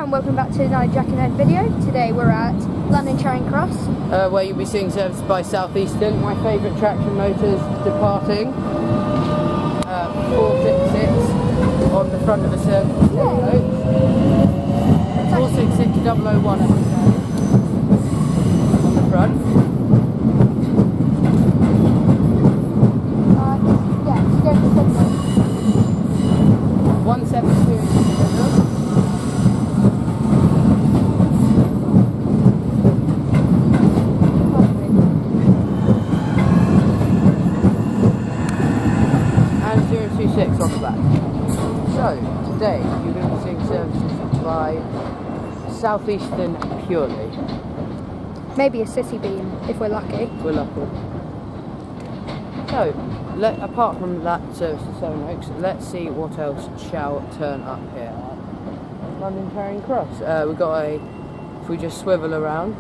and welcome back to another Jack and Ed video. Today we're at London Charing Cross. Where you'll be seeing service by Southeastern. My favourite traction motors departing. 466 on the front of the service. Yeah. 466 001 on the front. Yeah, it's going to 172 in the middle. And 026 on the back. So, today you're going to be seeing services by Southeastern purely. maybe a city beam if we're lucky. We're lucky. So, apart from that service to Seven Oaks, let's see what else shall turn up here at London Charing Cross. We've got if we just swivel around,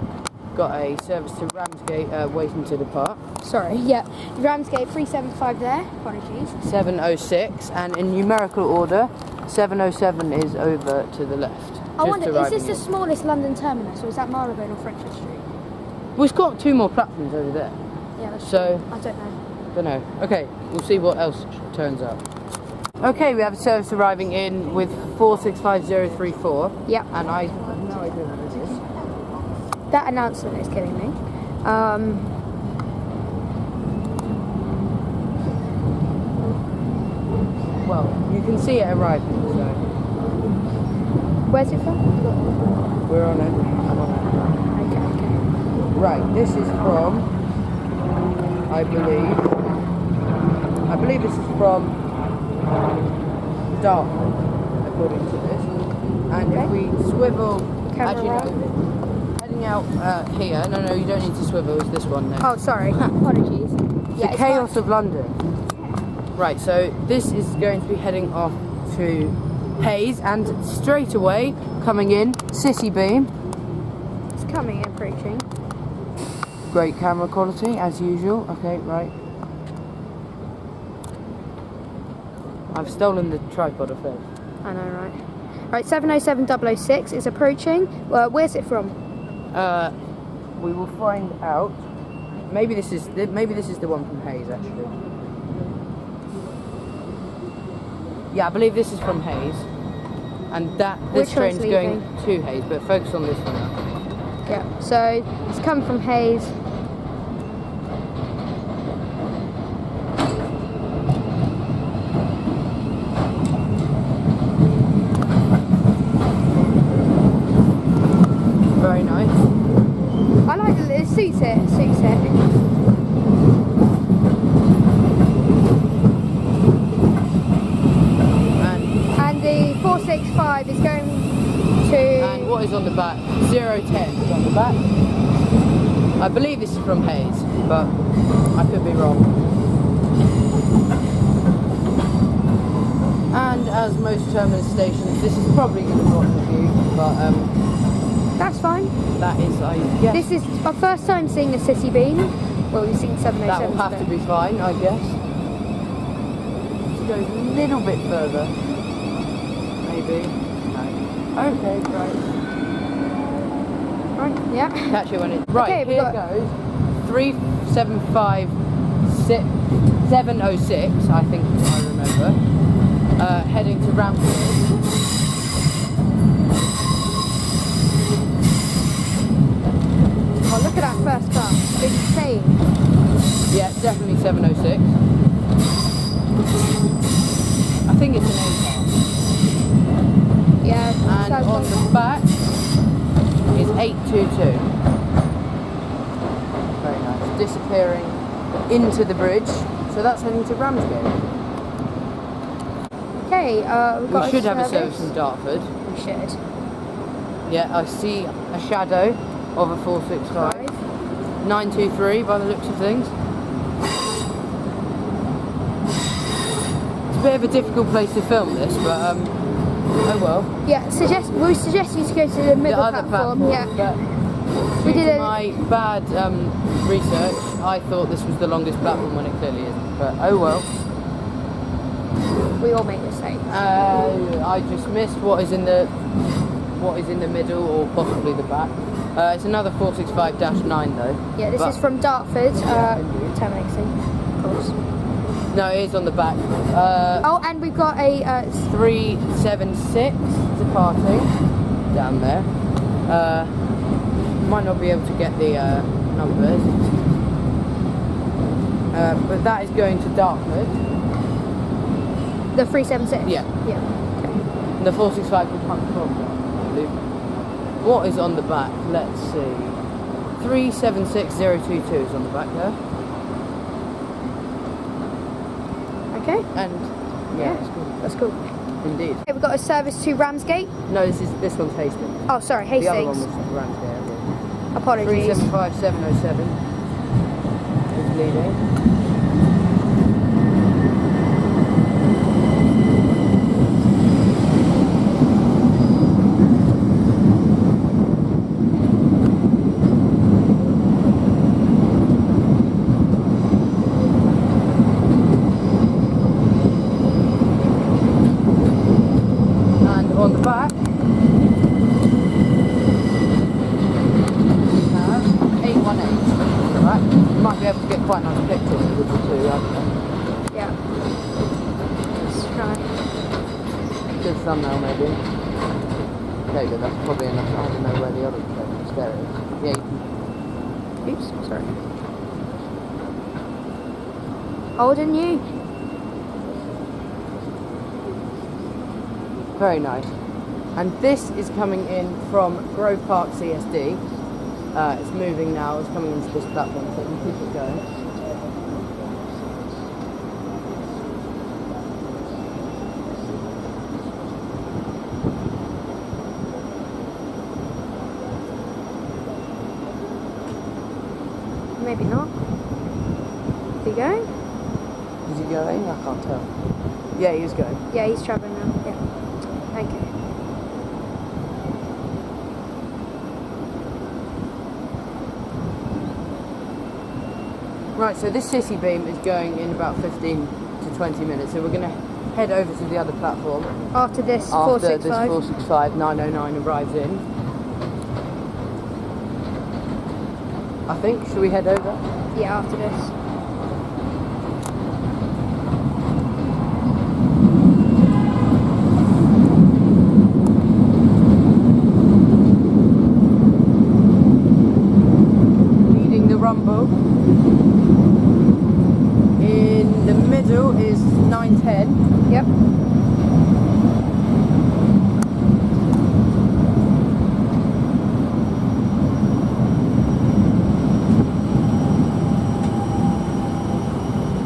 got a service to Ramsgate waiting to depart. Sorry, yeah. Ramsgate 375 there, apologies. 706, and in numerical order, 707 is over to the left. I wonder, is this the smallest London terminus, or is that Marylebone or Frenchwood Street? Well, it's got two more platforms over there. Yeah, that's so true. I don't know. Don't know. Okay, we'll see what else turns up. Okay, we have a service arriving in with 465034. Yeah. And I have no idea what this is. That announcement is killing me. Well, you can see it arriving, so. Where's it from? We're on it. I'm on Okay. it. Right, this is from, I believe this is from Dartford, according to this. And if we swivel, actually no, heading out here, no, you don't need to swivel, it's this one now. Oh, sorry, apologies. The chaos of London. Right, so this is going to be heading off to Hayes, and straight away, coming in, City Beam. It's coming in preaching. Great camera quality, as usual. Okay, right. I've stolen the tripod of theirs. I know, right? Right, 707006 is approaching. Well, where's it from? We will find out. Maybe this is the one from Hayes, actually. Yeah, I believe this is from Hayes, and this train's going to Hayes. But focus on this one now. Yeah. So it's come from Hayes. Very nice. I like it. It suits it. And the 465 is going to. And what is on the back? 010 is on the back. I believe this is from Hayes, but I could be wrong. And as most terminus stations, this is probably going to block the view, but That's fine. that is, I guess. This is our first time seeing a city beam. Well, we've seen 707. That will have to be fine, I guess. It goes a little bit further. Maybe. No. Okay, right. Right, yeah. Catch it when it. Right, Okay, here goes 375706, I think I remember. Heading to Ramsgate. Oh, look at that first class. It's insane. Yeah, definitely 706. I think it's an A class. Yeah. And on the back is 822. Very nice. Disappearing into the bridge. So that's heading to Ramsgate. Okay, we've got We should have a service from Dartford. We should. Yeah, I see a shadow of a 465. 923 by the looks of things. It's a bit of a difficult place to film this, but oh well. Yeah, we suggest you to go to the middle platform. Yeah. We did my bad research. I thought this was the longest platform when it clearly isn't. But oh well. We all make mistakes. I just missed what is in the what is in the middle or possibly the back. It's another 465-9 though. Yeah, this is from Dartford, terminating, of course. No, it is on the back. Oh, and we've got a 376 departing down there. Might not be able to get the numbers, but that is going to Dartford. the 376. Yeah. Yeah. And the 465 will come from Dartford. What is on the back? Let's see. 376022 is on the back there. Okay. And yeah, it's cool. That's cool. Indeed. Okay, we've got a service to Ramsgate. No, this one's Hastings. Oh, sorry, The other one Hastings. was Ramsgate. Apologies. 375707 is leading. And on the back, we have 818. Right? You might be able to get quite nice pictures with the two, haven't you? Yeah. Let's try. Good thumbnail, maybe. There you go, that's probably enough. I don't know where the other is. There it is. Yeah. Oops, sorry. Older than you. Very nice. And this is coming in from Grove Park CSD. It's moving now, it's coming into this platform, so we can keep it going. Maybe not. Is he going? Is he going? I can't tell. Yeah, he is going. Yeah, he's travelling now. Yeah. Thank you. Right, so this city beam is going in about 15 to 20 minutes, so we're going to head over to the other platform. After this After 465. this 465 909 arrives in. I think, should we head over? Yeah, after this. Leading the rumble. In the middle is 910. Yep.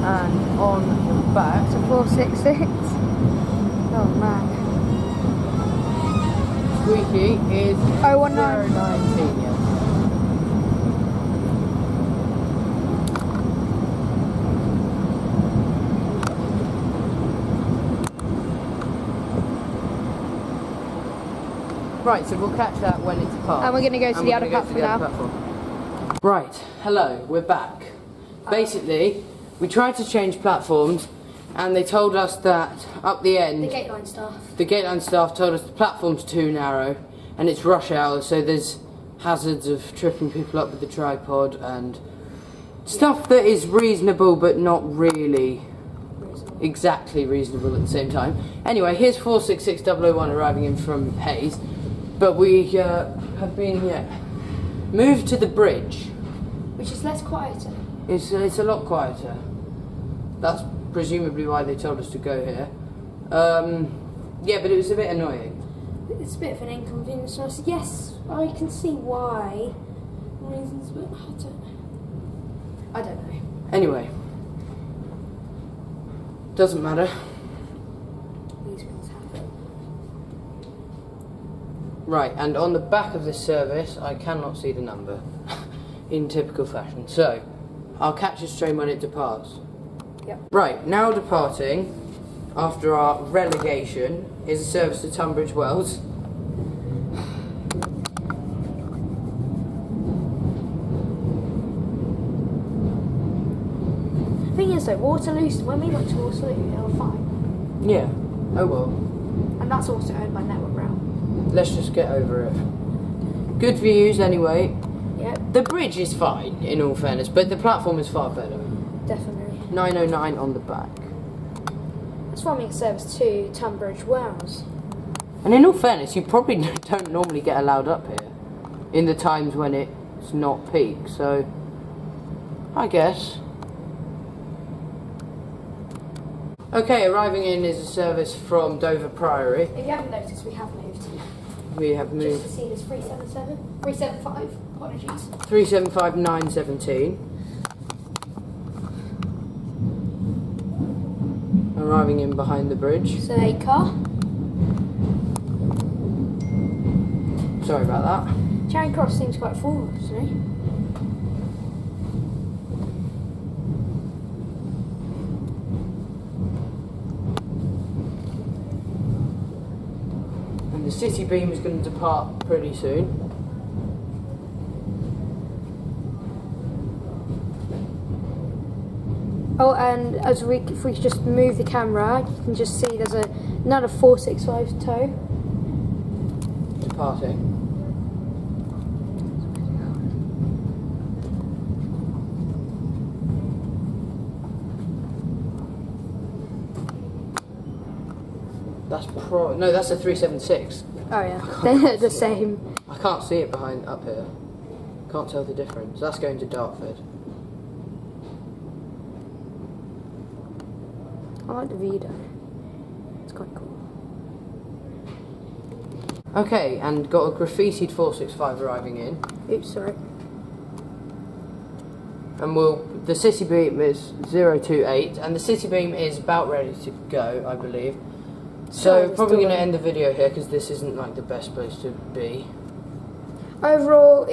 And on the back, So 466. Oh man. squeaky is 019. 019, yeah. Right, so we'll catch that when it's parked. And we're going to go to And the we're other gonna go to platform the now. other platform. Right, hello, we're back. Basically, we tried to change platforms and they told us that up the end, The gate line staff. the gate line staff told us the platform's too narrow and it's rush hour, so there's hazards of tripping people up with the tripod and stuff that is reasonable but not really exactly reasonable at the same time. Anyway, here's 466001 arriving in from Hayes, but we have been moved to the bridge. Which is less quieter. It's a lot quieter. That's presumably why they told us to go here. Yeah, but it was a bit annoying. It's a bit of an inconvenience. And I said, yes, I can see why. Reasons, but I don't know. Anyway, doesn't matter. These things happen. Right, and on the back of this service, I cannot see the number in typical fashion. So, I'll catch this train when it departs. Yep. Right, now departing, after our relegation, is a service to Tunbridge Wells. The thing is though, Waterloo, when we went to Waterloo, they were fine. Yeah, oh well. And that's also owned by Network Rail. let's just get over it. Good views anyway. Yep. The bridge is fine, in all fairness, but the platform is far better. Definitely. 909 on the back. That's why I'm making service to Tunbridge Wells. And in all fairness, you probably don't normally get allowed up here in the times when it's not peak, so I guess. Okay, arriving in is a service from Dover Priory. If you haven't noticed, we have moved. We have moved. Just to see this 375, apologies. 375 917. Arriving in behind the bridge. So, a car. Sorry about that. Charing Cross seems quite full, actually. And the City Beam is going to depart pretty soon. Oh, and if we just move the camera, you can just see there's another 465 tow. Departing. That's no, that's a 376. Oh yeah, they're the same. I can't see it behind up here. Can't tell the difference. That's going to Dartford. I like the view though. It's quite cool. Okay, and got a graffitied 465 arriving in. Oops, sorry. And the City Beam is 028, and the City Beam is about ready to go, I believe. So probably going to end the video here because this isn't like the best place to be. Overall,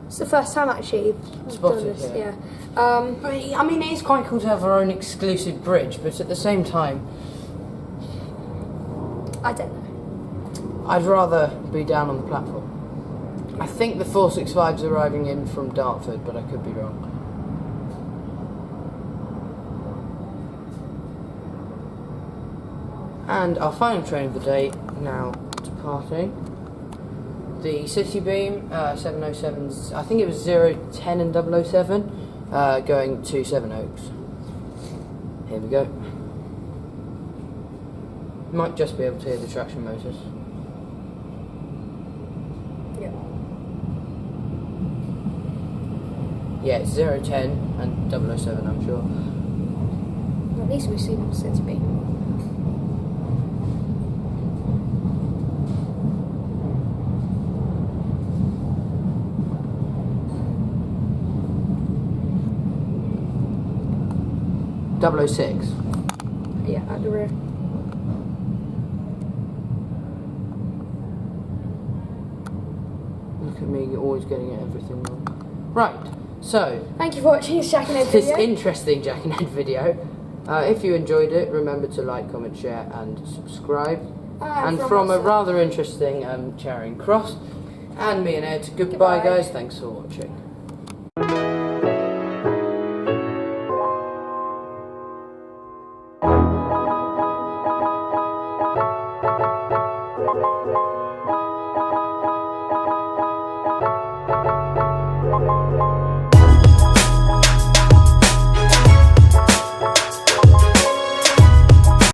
it's the first time actually I've Spotted, done this. yeah. But But I mean, it is quite cool to have our own exclusive bridge, but at the same time, I don't know. I'd rather be down on the platform. I think the 465's arriving in from Dartford, but I could be wrong. And our final train of the day now departing. The City Beam 707's, I think it was 010 and 007, going to Sevenoaks. Here we go. Might just be able to hear the traction motors. Yeah, it's 010 and 007, I'm sure. Well, at least we've seen what City Beam. .006. Yeah, at the rear. Look at me, always getting everything wrong. Right, so Thank you for watching this Jack and Ed this video. interesting Jack and Ed video. If you enjoyed it, remember to like, comment, share, and subscribe. And from a rather interesting Charing Cross, and me and Ed, goodbye Goodbye. guys. Thanks for watching.